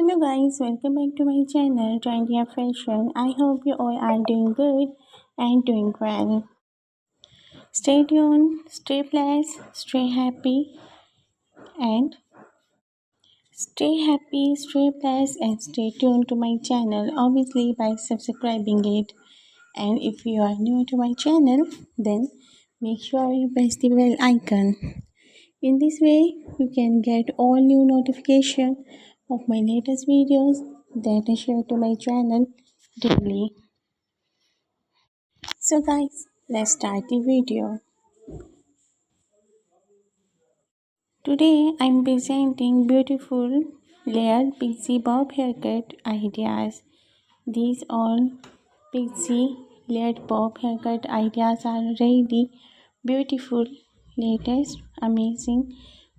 Hello guys, welcome back to my channel Trendy Fashion. I hope you all are doing good and doing well. Stay tuned, stay blessed, and stay blessed and stay tuned to my channel obviously by subscribing it. And if you are new to my channel, then make sure you press the bell icon. In this way, you can get all new notification of my latest videos that I share to my channel daily. So guys, let's start the video. Today I'm presenting beautiful layered Pixie Bob haircut ideas. These all Pixie layered bob haircut ideas are really beautiful, latest, amazing,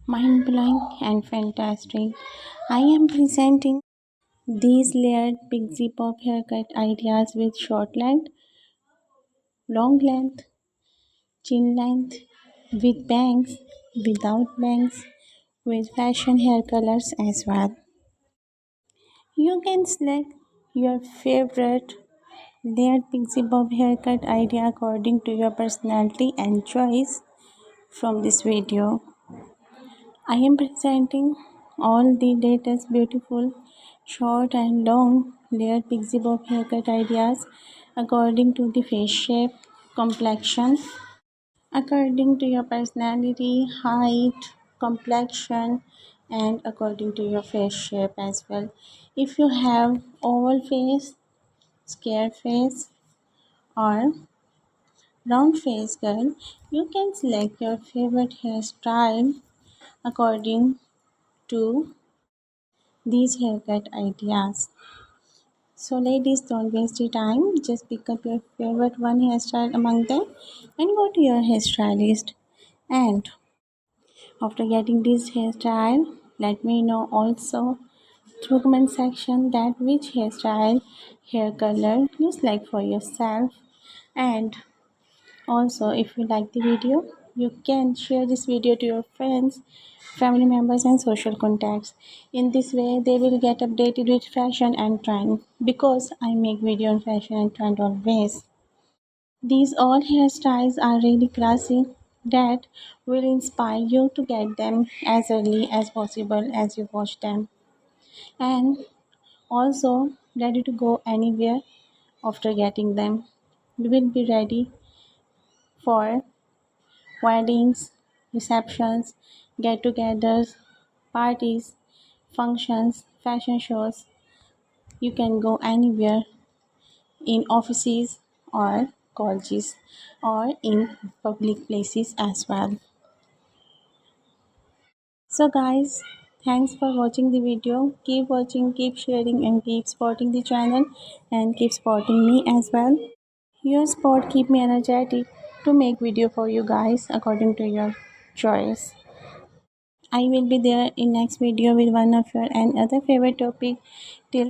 mind-blowing and fantastic. I am presenting these layered Pixie Bob haircut ideas with short length, long length, chin length, with bangs, without bangs, with fashion hair colors as well. You can select your favorite layered Pixie Bob haircut idea according to your personality and choice from this video. I am presenting all the latest beautiful short and long layered Pixie Bob haircut ideas according to the face shape, complexion, according to your personality, height, complexion, and according to your face shape as well. If you have oval face, square face, or round face girl, you can select your favorite hairstyle according to these haircut ideas. So ladies, don't waste your time. Just pick up your favorite one hairstyle among them and go to your hairstylist. And after getting this hairstyle, let me know also through comment section that which hairstyle, hair color you select for yourself. And also, if you like the video, you can share this video to your friends, family members, and social contacts. In this way, they will get updated with fashion and trend because I make video on fashion and trend always. These all hairstyles are really classy that will inspire you to get them as early as possible as you watch them, and also ready to go anywhere after getting them. You will be ready for weddings, receptions, get togethers, parties, functions, fashion shows. You can go anywhere in offices or colleges or in public places as well. So guys, thanks for watching the video. Keep watching, keep sharing and keep supporting the channel and keep supporting me as well. Your support keep me energetic to make video for you guys according to your choice. I will be there in next video with one of your and other favorite topic. Till